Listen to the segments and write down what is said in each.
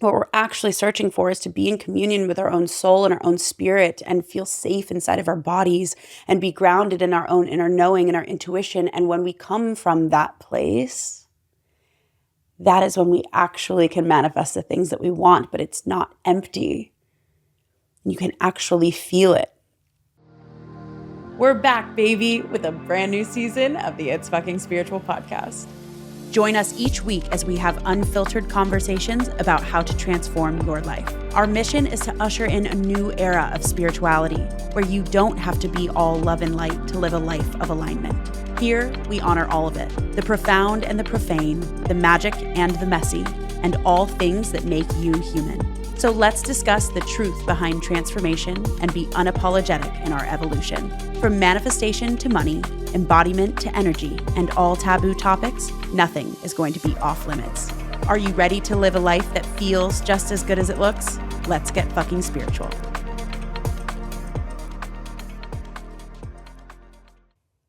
What we're actually searching for is to be in communion with our own soul and our own spirit and feel safe inside of our bodies and be grounded in our own inner knowing and our intuition. And when we come from that place, that is when we actually can manifest the things that we want, but it's not empty. You can actually feel it. We're back, baby, with a brand new season of the It's Fucking Spiritual podcast. Join us each week as we have unfiltered conversations about how to transform your life. Our mission is to usher in a new era of spirituality where you don't have to be all love and light to live a life of alignment. Here, we honor all of it, the profound and the profane, the magic and the messy, and all things that make you human. So let's discuss the truth behind transformation and be unapologetic in our evolution. From manifestation to money, embodiment to energy, and all taboo topics, nothing is going to be off limits. Are you ready to live a life that feels just as good as it looks? Let's get fucking spiritual.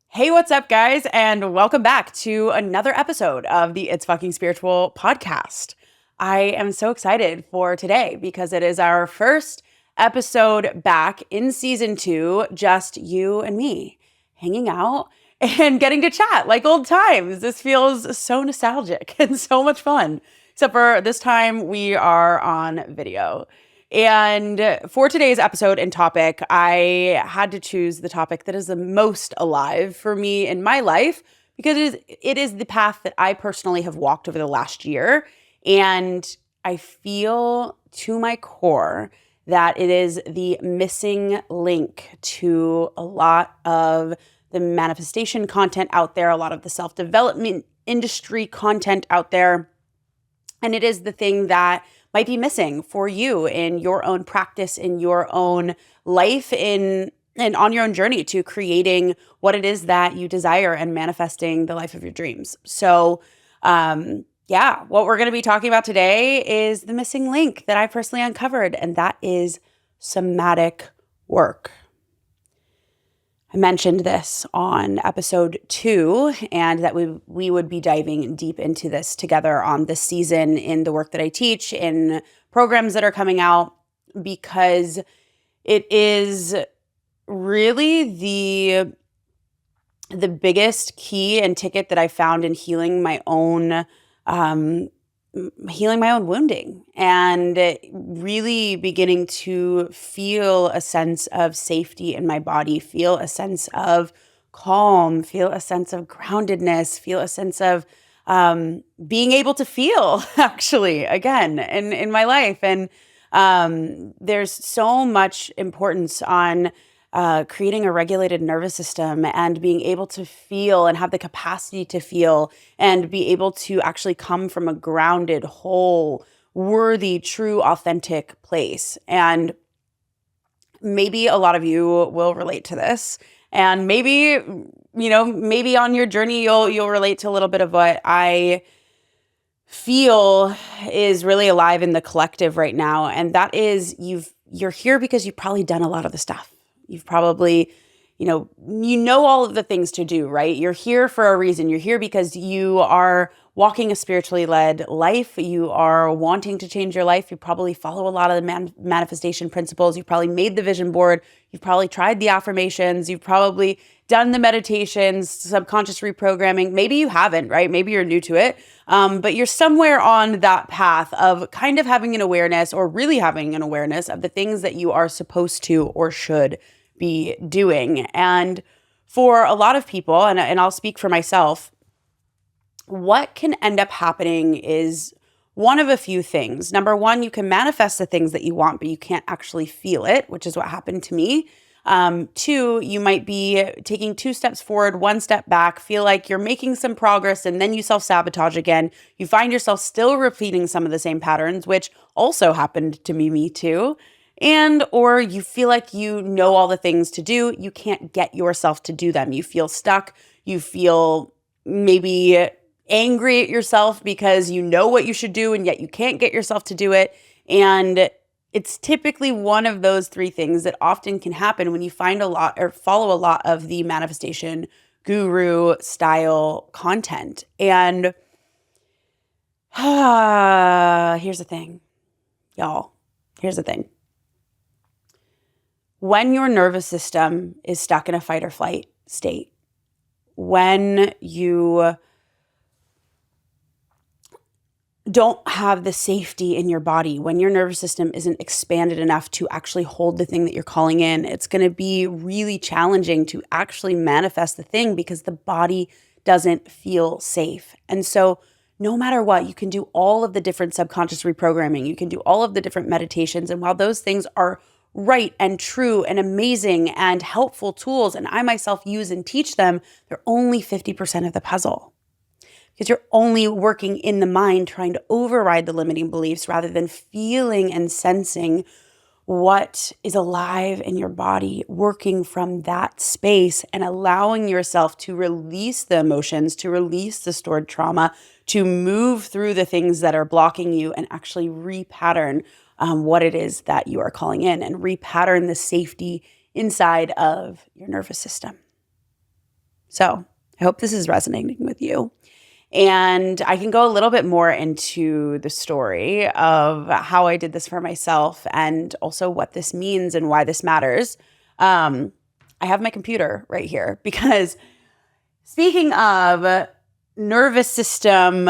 Hey, what's up, guys? And welcome back to another episode of the It's Fucking Spiritual podcast. I am so excited for today because it is our first episode back in season 2, just you and me hanging out and getting to chat like old times. This feels so nostalgic and so much fun, except for this time we are on video. And for today's episode and topic, I had to choose the topic that is the most alive for me in my life because it is the path that I personally have walked over the last year. And I feel to my core that it is the missing link to a lot of the manifestation content out there, a lot of the self-development industry content out there. And it is the thing that might be missing for you in your own practice, in your own life, and on your own journey to creating what it is that you desire and manifesting the life of your dreams. So, what we're going to be talking about today is the missing link that I personally uncovered, and that is somatic work. I mentioned this on episode 2 and that we would be diving deep into this together on this season in the work that I teach, in programs that are coming out, because it is really the biggest key and ticket that I found in healing my own wounding and really beginning to feel a sense of safety in my body, feel a sense of calm, feel a sense of groundedness, feel a sense of being able to feel actually again in my life. And there's so much importance on creating a regulated nervous system and being able to feel and have the capacity to feel and be able to actually come from a grounded, whole, worthy, true, authentic place. And maybe a lot of you will relate to this. And maybe on your journey, you'll relate to a little bit of what I feel is really alive in the collective right now. And that is you're here because you've probably done a lot of the stuff. You've probably, you know all of the things to do, right? You're here for a reason. You're here because you are walking a spiritually led life. You are wanting to change your life. You probably follow a lot of the manifestation principles. You've probably made the vision board. You've probably tried the affirmations. You've probably done the meditations, subconscious reprogramming. Maybe you haven't, right? Maybe you're new to it. But you're somewhere on that path of kind of having an awareness or really having an awareness of the things that you are supposed to or should be doing. And for a lot of people, and I'll speak for myself, what can end up happening is one of a few things. Number one, you can manifest the things that you want, but you can't actually feel it, which is what happened to me. 2, you might be taking 2 steps forward, 1 step back, feel like you're making some progress, and then you self-sabotage again. You find yourself still repeating some of the same patterns, which also happened to me too. And or you feel like you know all the things to do, you can't get yourself to do them. You feel stuck. You feel maybe angry at yourself because you know what you should do and yet you can't get yourself to do it. And it's typically one of those 3 things that often can happen when you find a lot or follow a lot of the manifestation guru style content. And here's the thing. Y'all, here's the thing. When your nervous system is stuck in a fight or flight state, when you don't have the safety in your body, when your nervous system isn't expanded enough to actually hold the thing that you're calling in, it's going to be really challenging to actually manifest the thing because the body doesn't feel safe. And so no matter what, you can do all of the different subconscious reprogramming. You can do all of the different meditations. And while those things are right and true and amazing and helpful tools, and I myself use and teach them, they're only 50% of the puzzle. Because you're only working in the mind trying to override the limiting beliefs rather than feeling and sensing what is alive in your body, working from that space and allowing yourself to release the emotions, to release the stored trauma, to move through the things that are blocking you and actually repattern what it is that you are calling in and repattern the safety inside of your nervous system. So I hope this is resonating with you. And I can go a little bit more into the story of how I did this for myself and also what this means and why this matters. I have my computer right here because speaking of nervous system,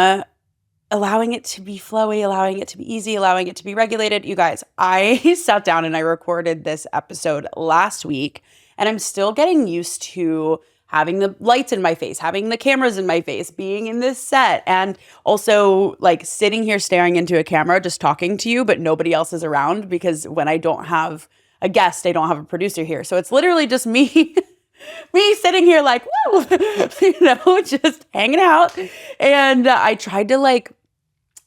allowing it to be flowy, allowing it to be easy, allowing it to be regulated. You guys, I sat down and I recorded this episode last week and I'm still getting used to having the lights in my face, having the cameras in my face, being in this set, and also like sitting here staring into a camera, just talking to you, but nobody else is around because when I don't have a guest, I don't have a producer here. So it's literally just me, me sitting here like, woo, just hanging out. And I tried to like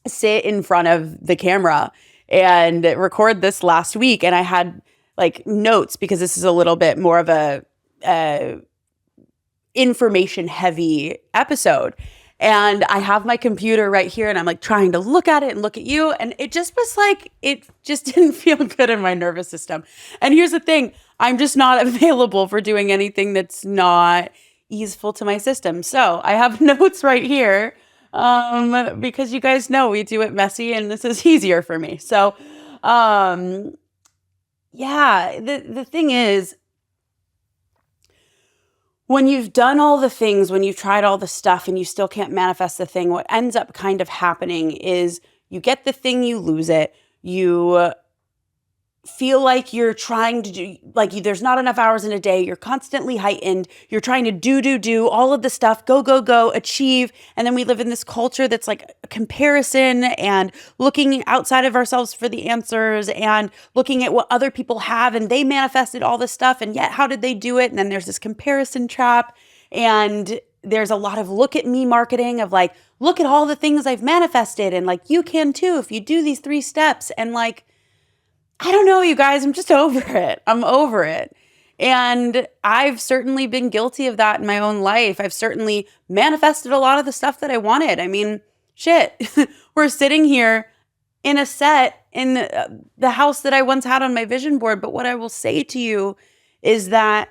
sit in front of the camera and record this last week. And I had like notes because this is a little bit more of a information heavy episode. And I have my computer right here and I'm like trying to look at it and look at you. And it just was like, it just didn't feel good in my nervous system. And here's the thing, I'm just not available for doing anything that's not easeful to my system. So I have notes right here because you guys know we do it messy and this is easier for me. So yeah, the thing is, when you've done all the things, when you've tried all the stuff and you still can't manifest the thing, what ends up kind of happening is you get the thing, you lose it. You feel like you're trying to do, like there's not enough hours in a day. You're constantly heightened. You're trying to do all of the stuff, go, achieve. And then we live in this culture that's like a comparison and looking outside of ourselves for the answers and looking at what other people have and they manifested all this stuff. And yet, how did they do it? And then there's this comparison trap. And there's a lot of look at me marketing of like, look at all the things I've manifested. And like, you can too, if you do these 3 steps. And like, I don't know, you guys, I'm just over it. I'm over it. And I've certainly been guilty of that in my own life. I've certainly manifested a lot of the stuff that I wanted. I mean, shit, we're sitting here in a set in the house that I once had on my vision board. But what I will say to you is that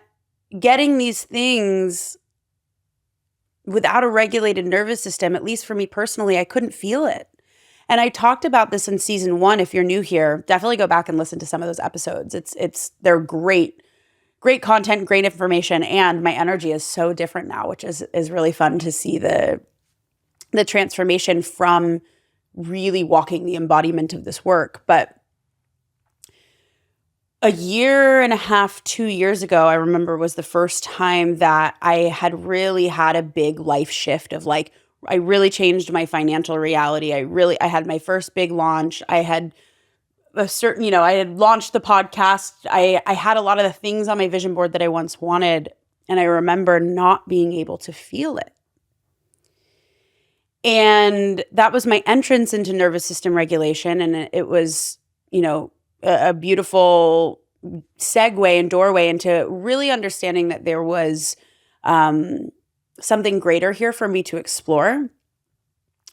getting these things without a regulated nervous system, at least for me personally, I couldn't feel it. And I talked about this in season 1. If you're new here, definitely go back and listen to some of those episodes. They're great content, great information. And my energy is so different now, which is really fun to see the transformation from really walking the embodiment of this work. But a year and a half, 2 years ago, I remember was the first time that I had really had a big life shift of like, I really changed my financial reality. I had my first big launch. I had I had launched the podcast. I had a lot of the things on my vision board that I once wanted. And I remember not being able to feel it. And that was my entrance into nervous system regulation. And it was, a beautiful segue and doorway into really understanding that there was something greater here for me to explore.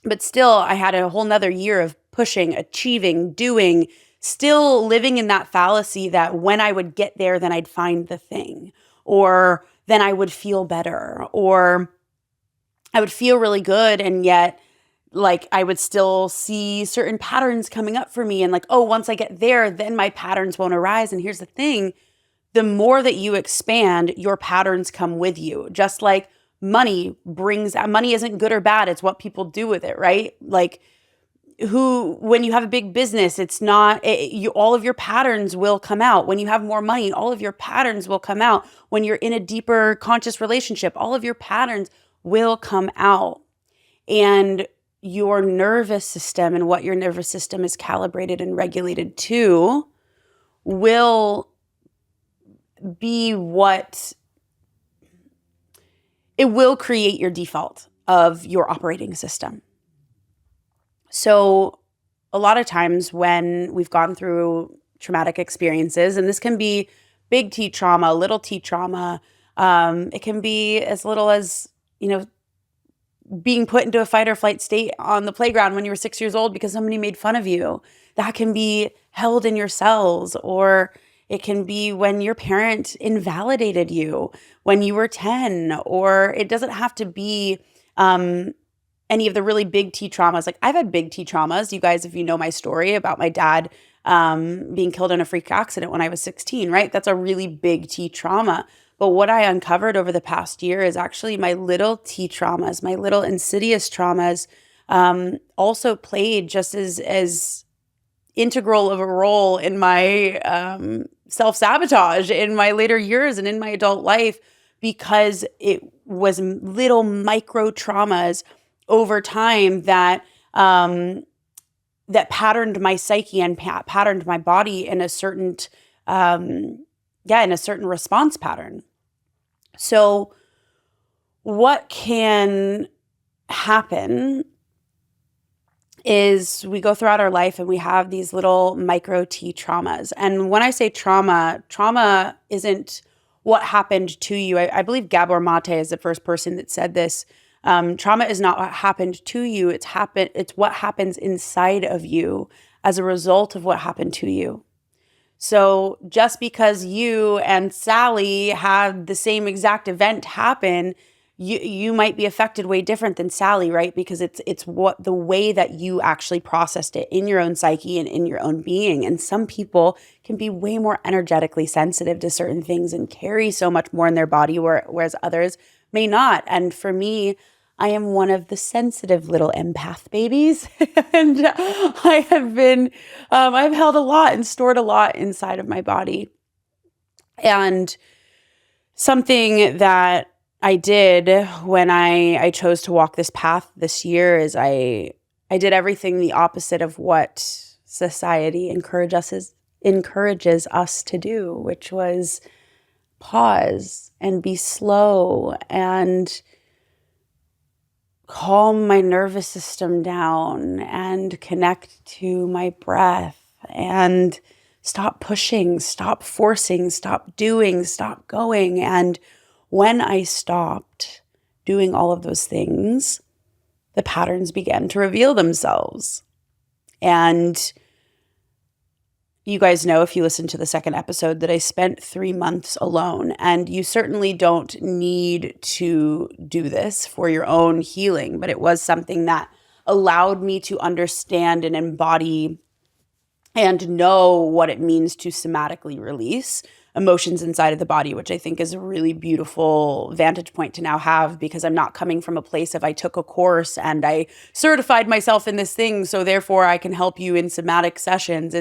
But still, I had a whole nother year of pushing, achieving, doing, still living in that fallacy that when I would get there, then I'd find the thing, or then I would feel better, or I would feel really good. And yet like I would still see certain patterns coming up for me, and like, oh, once I get there, then my patterns won't arise. And here's the thing, the more that you expand, your patterns come with you. Just like money isn't good or bad, it's what people do with it, right? Like, when you have a big business, it's not all of your patterns will come out. When you have more money, all of your patterns will come out. When you're in a deeper conscious relationship, all of your patterns will come out. And your nervous system and what your nervous system is calibrated and regulated to will be what it will create your default of your operating system. So a lot of times when we've gone through traumatic experiences, and this can be big T trauma, little T trauma, it can be as little as, being put into a fight or flight state on the playground when you were 6 years old because somebody made fun of you. That can be held in your cells, or it can be when your parent invalidated you when you were 10, or it doesn't have to be any of the really big T traumas. Like, I've had big T traumas. You guys, if you know my story about my dad being killed in a freak accident when I was 16, right? That's a really big T trauma. But what I uncovered over the past year is actually my little T traumas, my little insidious traumas, also played just as integral of a role in my self-sabotage in my later years and in my adult life, because it was little micro traumas over time that that patterned my psyche and patterned my body in a certain response pattern. So what can happen is we go throughout our life and we have these little micro T traumas. And when I say trauma isn't what happened to you. I believe Gabor Mate is the first person that said this. Trauma is not what happened to you. It's what happens inside of you as a result of what happened to you. So just because you and Sally had the same exact event happen, you might be affected way different than Sally, right? Because it's what the way that you actually processed it in your own psyche and in your own being. And some people can be way more energetically sensitive to certain things and carry so much more in their body, whereas others may not. And for me, I am one of the sensitive little empath babies. And I have been, I've held a lot and stored a lot inside of my body. And something that I did when I chose to walk this path this year is I did everything the opposite of what society encourages us to do, which was pause and be slow and calm my nervous system down and connect to my breath and stop pushing, stop forcing, stop doing, stop going. And when I stopped doing all of those things, the patterns began to reveal themselves. And you guys know, if you listen to the second episode, that I spent 3 months alone. And you certainly don't need to do this for your own healing, but it was something that allowed me to understand and embody and know what it means to somatically release emotions inside of the body, which I think is a really beautiful vantage point to now have, because I'm not coming from a place of I took a course and I certified myself in this thing, so therefore I can help you in somatic sessions.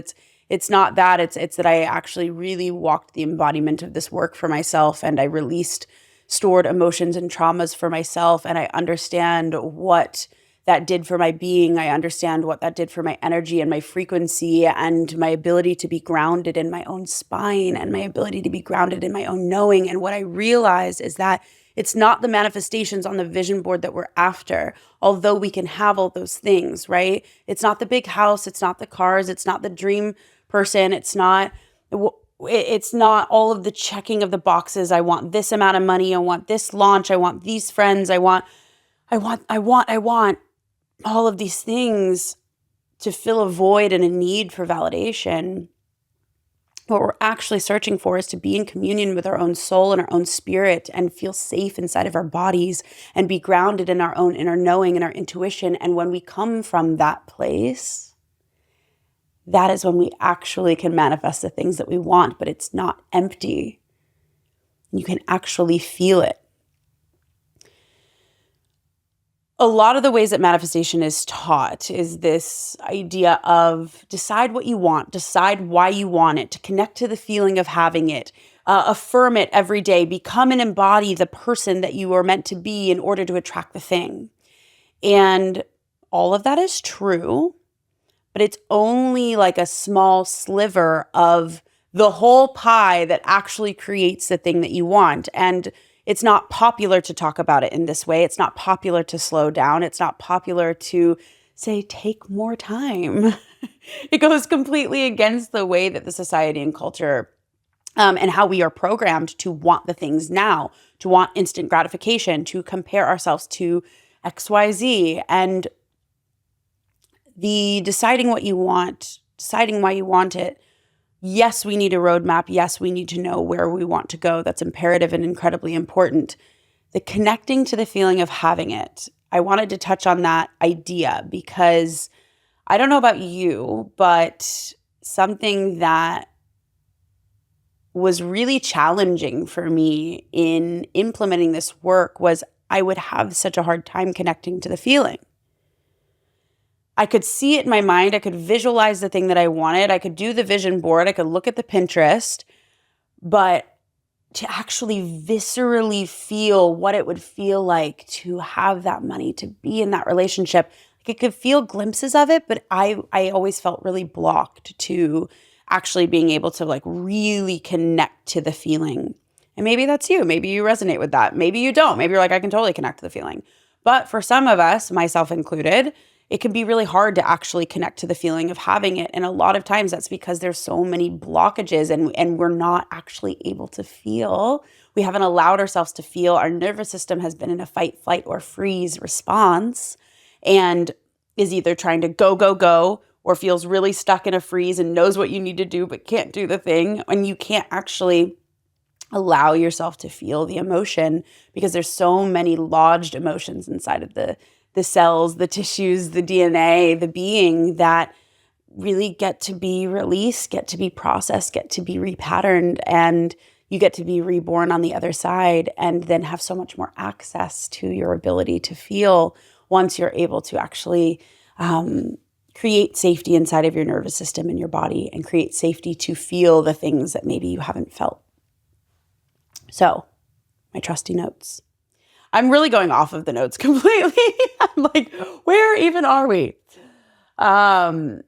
It's not that. It's that I actually really walked the embodiment of this work for myself, and I released stored emotions and traumas for myself, and I understand what that did for my being. I understand what that did for my energy and my frequency and my ability to be grounded in my own spine and my ability to be grounded in my own knowing. And what I realized is that it's not the manifestations on the vision board that we're after, although we can have all those things, right? It's not the big house. It's not the cars. It's not the dream person. It's not all of the checking of the boxes. I want this amount of money. I want this launch. I want these friends. I want all of these things to fill a void and a need for validation. What we're actually searching for is to be in communion with our own soul and our own spirit and feel safe inside of our bodies and be grounded in our own inner knowing and our intuition. And when we come from that place, that is when we actually can manifest the things that we want, but it's not empty. You can actually feel it. A lot of the ways that manifestation is taught is this idea of decide what you want, decide why you want it, to connect to the feeling of having it, affirm it every day, become and embody the person that you are meant to be in order to attract the thing. And all of that is true, but it's only like a small sliver of the whole pie that actually creates the thing that you want. And it's not popular to talk about it in this way. It's not popular to slow down. It's not popular to say, take more time. It goes completely against the way that the society and culture and how we are programmed to want the things now, to want instant gratification, to compare ourselves to XYZ. And the deciding what you want, deciding why you want it, yes, we need a roadmap. Yes, we need to know where we want to go. That's imperative and incredibly important. The connecting to the feeling of having it. I wanted to touch on that idea because I don't know about you, but something that was really challenging for me in implementing this work was I would have such a hard time connecting to the feeling. I could see it in my mind. I could visualize the thing that I wanted. I could do the vision board. I could look at the Pinterest. But to actually viscerally feel what it would feel like to have that money, to be in that relationship, like I could feel glimpses of it, but I always felt really blocked to actually being able to like really connect to the feeling. And maybe that's you. Maybe you resonate with that. Maybe you don't. Maybe you're like, I can totally connect to the feeling. But for some of us, myself included, it can be really hard to actually connect to the feeling of having it. And a lot of times that's because there's so many blockages and we're not actually able to feel. We haven't allowed ourselves to feel. Our nervous system has been in a fight, flight, or freeze response and is either trying to go, go, go, or feels really stuck in a freeze and knows what you need to do but can't do the thing. And you can't actually allow yourself to feel the emotion because there's so many lodged emotions inside of the cells, the tissues, the DNA, the being that really get to be released, get to be processed, get to be repatterned, and you get to be reborn on the other side and then have so much more access to your ability to feel once you're able to actually create safety inside of your nervous system and your body and create safety to feel the things that maybe you haven't felt. So, my trusty notes. I'm really going off of the notes completely. I'm like, where even are we? Yeah.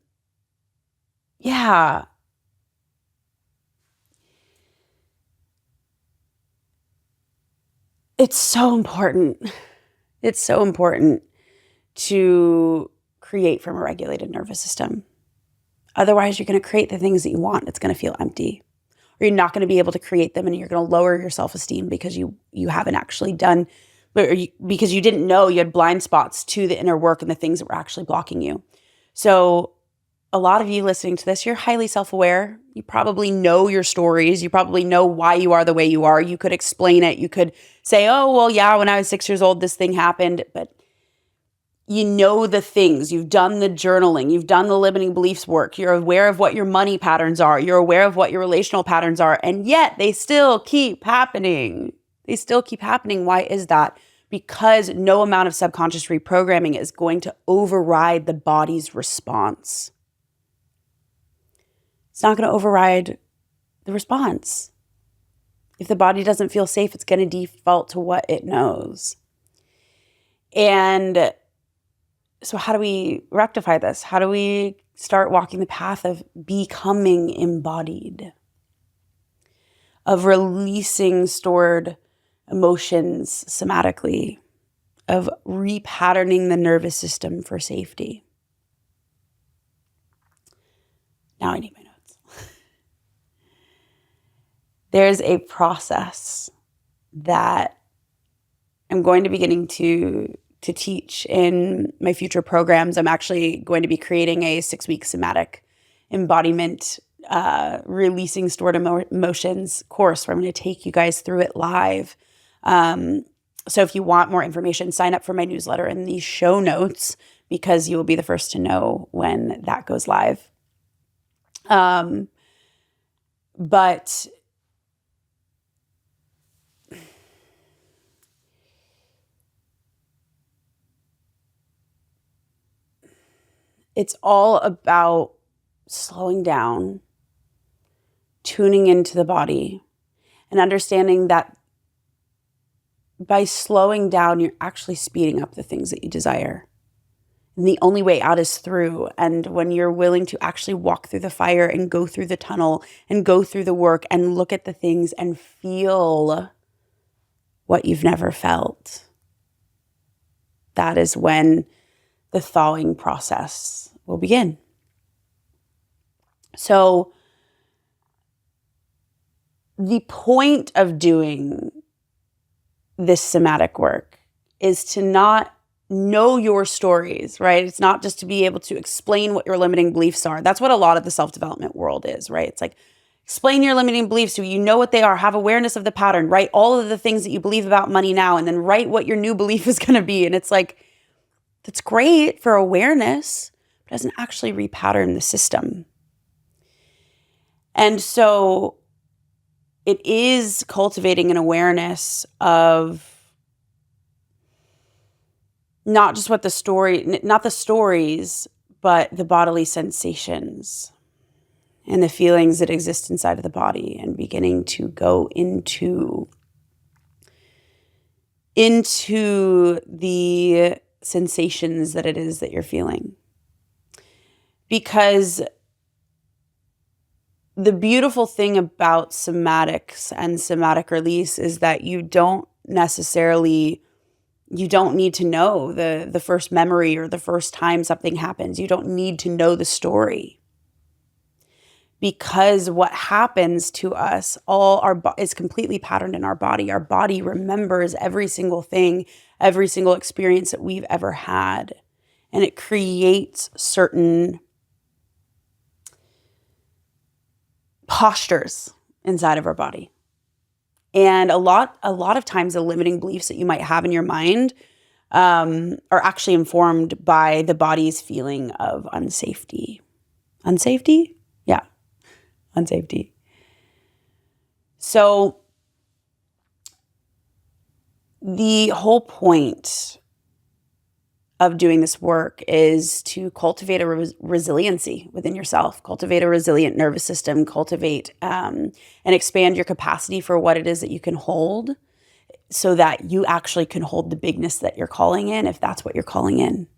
It's so important. It's so important to create from a regulated nervous system. Otherwise, you're going to create the things that you want. It's going to feel empty. Or you're not going to be able to create them and you're going to lower your self-esteem because you haven't actually done because you didn't know you had blind spots to the inner work and the things that were actually blocking you. So a lot of you listening to this, you're highly self-aware. You probably know your stories. You probably know why you are the way you are. You could explain it. You could say, oh, well, yeah, when I was 6 years old, this thing happened. But you know the things. You've done the journaling. You've done the limiting beliefs work. You're aware of what your money patterns are. You're aware of what your relational patterns are. And yet they still keep happening. They still keep happening. Why is that? Because no amount of subconscious reprogramming is going to override the body's response. It's not going to override the response. If the body doesn't feel safe, it's going to default to what it knows. And so how do we rectify this? How do we start walking the path of becoming embodied? Of releasing stored emotions somatically, of repatterning the nervous system for safety. Now I need my notes. There's a process that I'm going to be beginning to teach in my future programs. I'm actually going to be creating a 6-week somatic embodiment releasing stored emotions course where I'm going to take you guys through it live. So if you want more information, sign up for my newsletter in the show notes because you will be the first to know when that goes live. But it's all about slowing down, tuning into the body, and understanding that by slowing down, you're actually speeding up the things that you desire. And the only way out is through. And when you're willing to actually walk through the fire and go through the tunnel and go through the work and look at the things and feel what you've never felt, that is when the thawing process will begin. So the point of doing this somatic work is to not know your stories, right? It's not just to be able to explain what your limiting beliefs are. That's what a lot of the self-development world is, right? It's like, explain your limiting beliefs so you know what they are, have awareness of the pattern, write all of the things that you believe about money now, and then write what your new belief is going to be. And it's like, that's great for awareness, but it doesn't actually repattern the system. And so it is cultivating an awareness of not just what the story, not the stories, but the bodily sensations and the feelings that exist inside of the body, and beginning to go into the sensations that it is that you're feeling. Because the beautiful thing about somatics and somatic release is that you don't need to know the first memory or the first time something happens. You don't need to know the story. Because what happens to us, is completely patterned in our body. Our body remembers every single thing, every single experience that we've ever had. And it creates certain postures inside of our body. And a lot of times the limiting beliefs that you might have in your mind are actually informed by the body's feeling of unsafety. Unsafety? Yeah, unsafety. So the whole point of doing this work is to cultivate a resiliency within yourself, cultivate a resilient nervous system, cultivate and expand your capacity for what it is that you can hold, so that you actually can hold the bigness that you're calling in, if that's what you're calling in.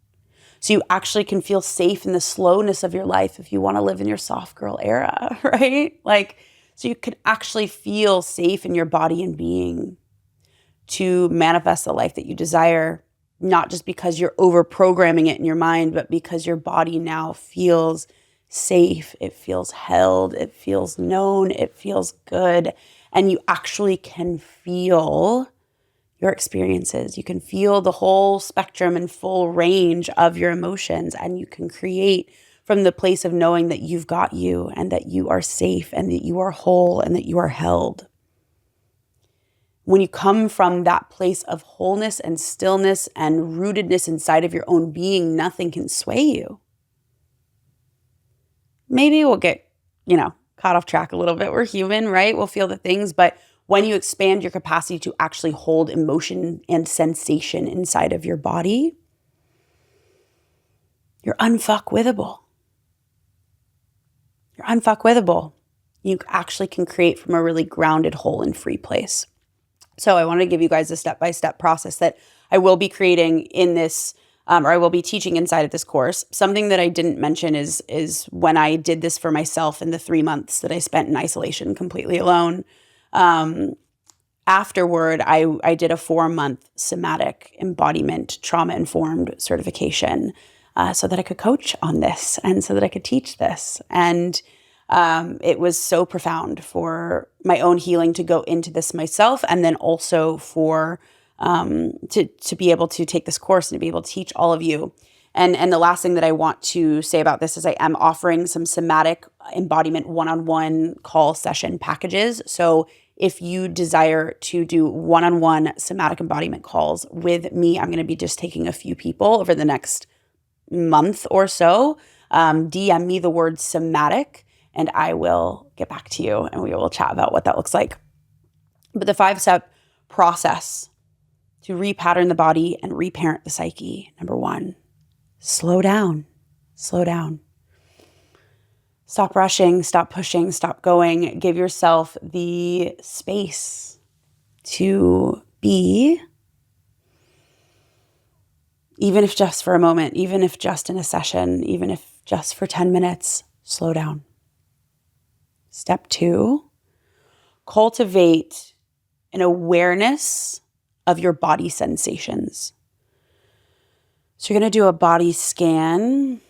So you actually can feel safe in the slowness of your life if you want to live in your soft girl era, right? Like, so you can actually feel safe in your body and being to manifest the life that you desire. Not just because you're over programming it in your mind, but because your body now feels safe, it feels held, it feels known, it feels good. And you actually can feel your experiences. You can feel the whole spectrum and full range of your emotions. And you can create from the place of knowing that you've got you, and that you are safe, and that you are whole, and that you are held. When you come from that place of wholeness and stillness and rootedness inside of your own being, nothing can sway you. Maybe we'll get, caught off track a little bit. We're human, right? We'll feel the things, but when you expand your capacity to actually hold emotion and sensation inside of your body, you're unfuckwithable. You're unfuckwithable. You actually can create from a really grounded, whole, and free place. So I want to give you guys a step-by-step process that I will be creating in this, or I will be teaching inside of this course. Something that I didn't mention is when I did this for myself in the 3 months that I spent in isolation completely alone. Afterward, I did a 4-month somatic embodiment trauma-informed certification so that I could coach on this and so that I could teach this. And it was so profound for my own healing to go into this myself, and then also for to be able to take this course and to be able to teach all of you. And the last thing that I want to say about this is I am offering some somatic embodiment one-on-one call session packages. So if you desire to do one-on-one somatic embodiment calls with me, I'm going to be just taking a few people over the next month or so. DM me the word somatic and I will get back to you and we will chat about what that looks like. But the 5-step process to repattern the body and reparent the psyche. Number 1, slow down. Slow down. Stop rushing, stop pushing, stop going. Give yourself the space to be, even if just for a moment, even if just in a session, even if just for 10 minutes, slow down. Step 2, cultivate an awareness of your body sensations. So you're going to do a body scan.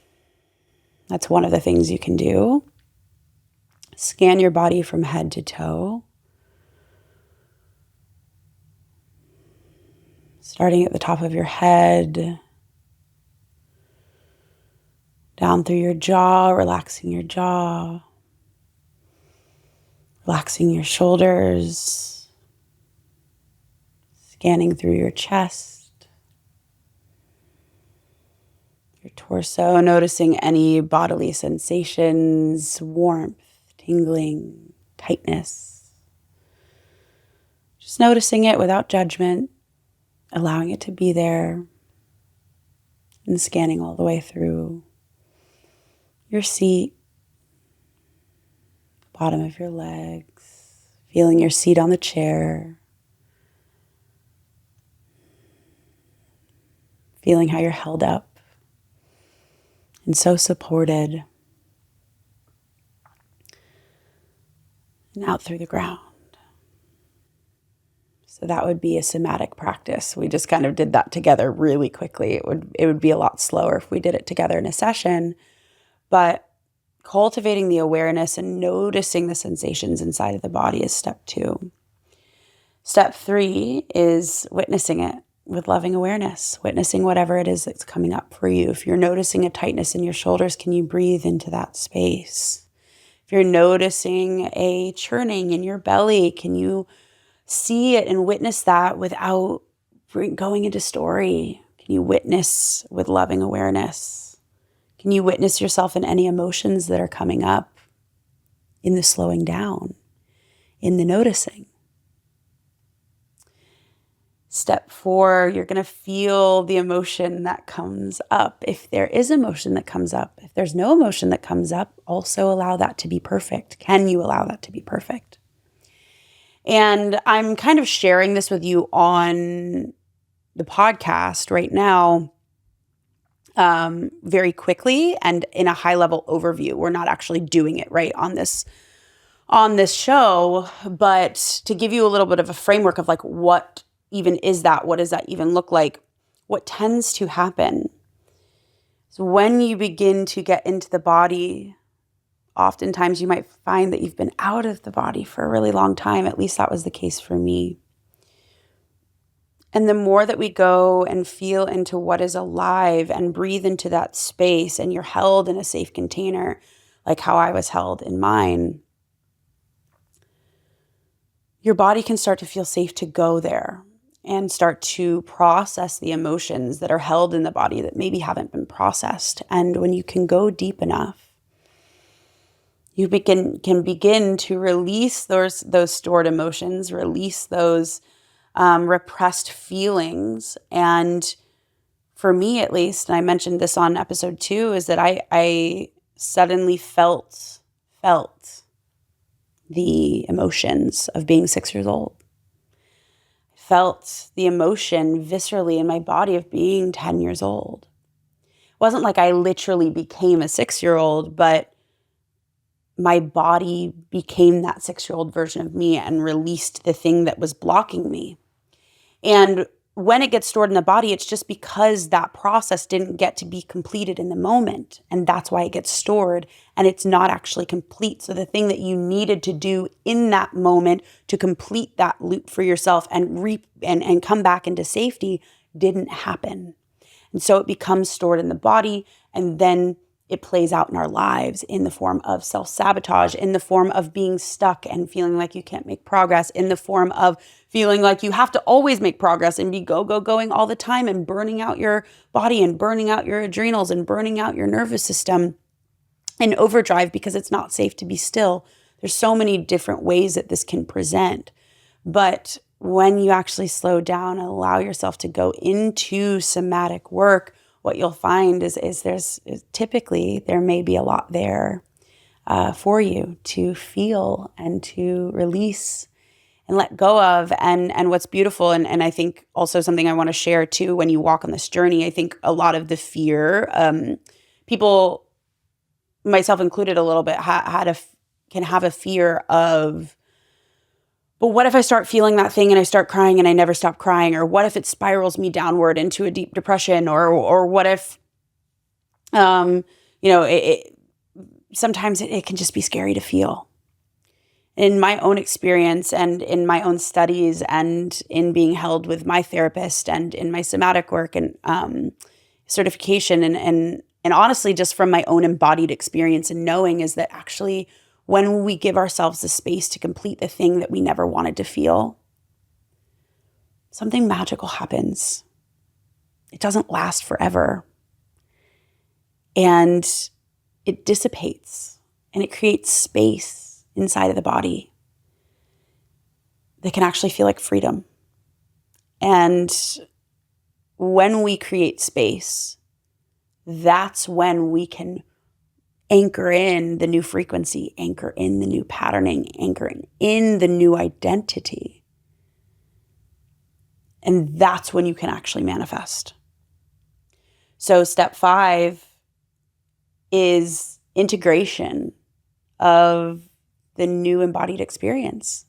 That's one of the things you can do. Scan your body from head to toe. Starting at the top of your head, down through your jaw, relaxing your jaw, relaxing your shoulders, scanning through your chest, your torso, noticing any bodily sensations, warmth, tingling, tightness. Just noticing it without judgment, allowing it to be there, and scanning all the way through your seat, bottom of your legs, feeling your seat on the chair, feeling how you're held up and so supported, and out through the ground. So that would be a somatic practice. We just kind of did that together really quickly. It would be a lot slower if we did it together in a session, but cultivating the awareness and noticing the sensations inside of the body is step 2. Step 3 is witnessing it with loving awareness, witnessing whatever it is that's coming up for you. If you're noticing a tightness in your shoulders, can you breathe into that space? If you're noticing a churning in your belly, can you see it and witness that without going into story? Can you witness with loving awareness? Can you witness yourself in any emotions that are coming up, in the slowing down, in the noticing? Step 4, you're going to feel the emotion that comes up. If there is emotion that comes up, if there's no emotion that comes up, also allow that to be perfect. Can you allow that to be perfect? And I'm kind of sharing this with you on the podcast right now, very quickly and in a high-level overview. We're not actually doing it right on this show, but to give you a little bit of a framework of like, what even is that? What does that even look like? What tends to happen is when you begin to get into the body, oftentimes you might find that you've been out of the body for a really long time. At least that was the case for me. And the more that we go and feel into what is alive and breathe into that space, and you're held in a safe container, like how I was held in mine, your body can start to feel safe to go there and start to process the emotions that are held in the body that maybe haven't been processed. And when you can go deep enough, you can begin to release those stored emotions, release those repressed feelings. And for me, at least, and I mentioned this on episode 2, is that I suddenly felt the emotions of being 6 years old. Felt the emotion viscerally in my body of being 10 years old. It wasn't like I literally became a 6-year-old, but my body became that 6-year-old version of me and released the thing that was blocking me. And when it gets stored in the body, it's just because that process didn't get to be completed in the moment. And that's why it gets stored and it's not actually complete. So the thing that you needed to do in that moment to complete that loop for yourself and come back into safety didn't happen. And so it becomes stored in the body, and then it plays out in our lives in the form of self-sabotage, in the form of being stuck and feeling like you can't make progress, in the form of feeling like you have to always make progress and be going all the time, and burning out your body and burning out your adrenals and burning out your nervous system in overdrive because it's not safe to be still. There's so many different ways that this can present. But when you actually slow down and allow yourself to go into somatic work, what you'll find is typically there may be a lot there for you to feel and to release and let go of. And what's beautiful, and I think also something I want to share too, when you walk on this journey, I think a lot of the fear, people, myself included a little bit, can have a fear of, but what if I start feeling that thing and I start crying and I never stop crying? Or what if it spirals me downward into a deep depression? Or what if, sometimes it can just be scary to feel. In my own experience and in my own studies and in being held with my therapist and in my somatic work and certification and honestly just from my own embodied experience and knowing, is that actually when we give ourselves the space to complete the thing that we never wanted to feel, something magical happens. It doesn't last forever. And it dissipates and it creates space inside of the body that can actually feel like freedom. And when we create space, that's when we can anchor in the new frequency, anchor in the new patterning, anchoring in the new identity. And that's when you can actually manifest. So step 5 is integration of the new embodied experience.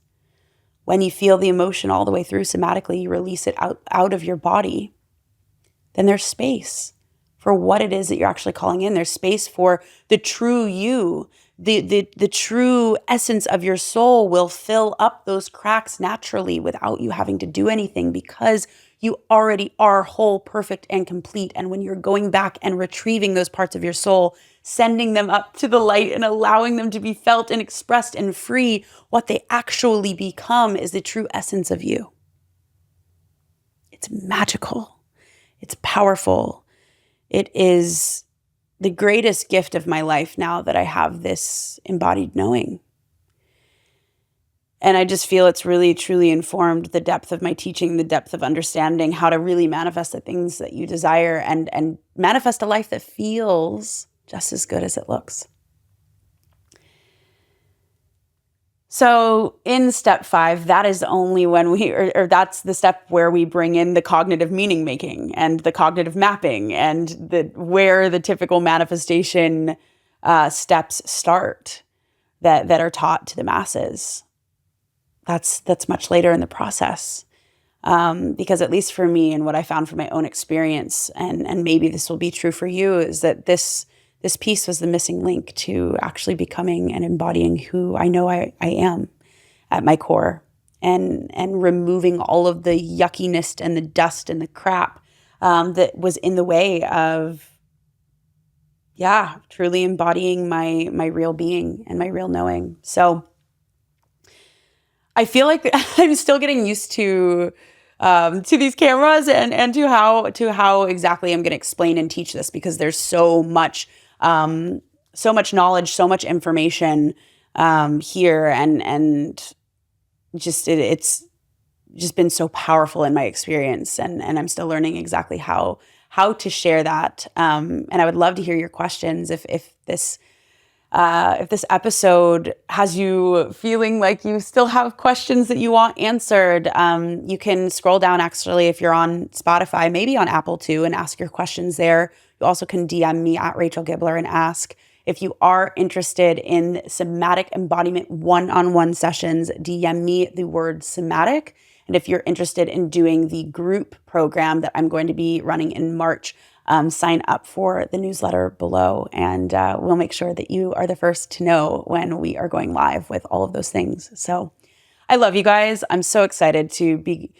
When you feel the emotion all the way through somatically, you release it out of your body, then there's space for what it is that you're actually calling in. There's space for the true you. The true essence of your soul will fill up those cracks naturally without you having to do anything, because you already are whole, perfect, and complete. And when you're going back and retrieving those parts of your soul, sending them up to the light and allowing them to be felt and expressed and free, what they actually become is the true essence of you. It's magical. It's powerful. It is the greatest gift of my life now that I have this embodied knowing. And I just feel it's really, truly informed the depth of my teaching, the depth of understanding how to really manifest the things that you desire and manifest a life that feels just as good as it looks. So in step 5, that is only when that's the step where we bring in the cognitive meaning making and the cognitive mapping and where the typical manifestation steps start that are taught to the masses. That's much later in the process. Because at least for me and what I found from my own experience, and maybe this will be true for you, is that this piece was the missing link to actually becoming and embodying who I know I am at my core, and removing all of the yuckiness and the dust and the crap that was in the way of, truly embodying my real being and my real knowing. So I feel like I'm still getting used to these cameras and to how exactly I'm going to explain and teach this, because there's so much knowledge, so much information here, and just it's just been so powerful in my experience, and I'm still learning exactly how to share that. And I would love to hear your questions if this episode has you feeling like you still have questions that you want answered. You can scroll down, actually, if you're on Spotify, maybe on Apple too, and ask your questions there. You also can DM me at Rachel Gibbler and ask. If you are interested in somatic embodiment one-on-one sessions, DM me the word somatic. And if you're interested in doing the group program that I'm going to be running in March, sign up for the newsletter below, and we'll make sure that you are the first to know when we are going live with all of those things. So I love you guys. I'm so excited to be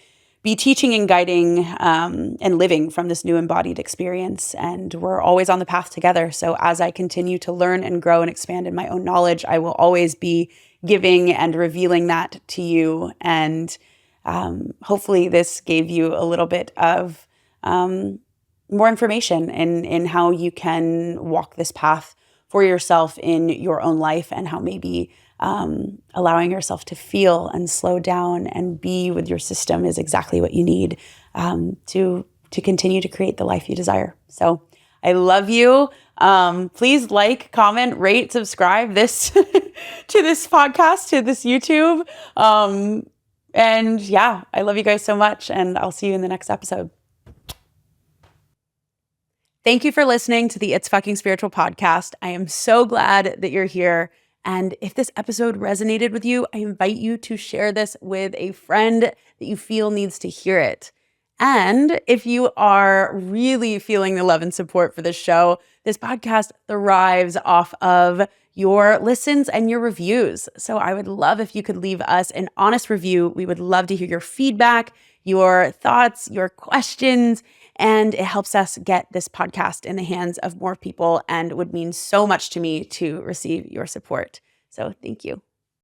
be teaching and guiding and living from this new embodied experience. And we're always on the path together. So as I continue to learn and grow and expand in my own knowledge, I will always be giving and revealing that to you. And hopefully this gave you a little bit of more information in how you can walk this path for yourself in your own life, and how maybe allowing yourself to feel and slow down and be with your system is exactly what you need to continue to create the life you desire. So I love you. Please like, comment, rate, subscribe this to this podcast, to this YouTube. And yeah, I love you guys so much, and I'll see you in the next episode. Thank you for listening to the It's Fucking Spiritual podcast. I am so glad that you're here. And if this episode resonated with you, I invite you to share this with a friend that you feel needs to hear it. And if you are really feeling the love and support for this show, this podcast thrives off of your listens and your reviews. So I would love if you could leave us an honest review. We would love to hear your feedback, your thoughts, your questions, and it helps us get this podcast in the hands of more people and would mean so much to me to receive your support. So thank you.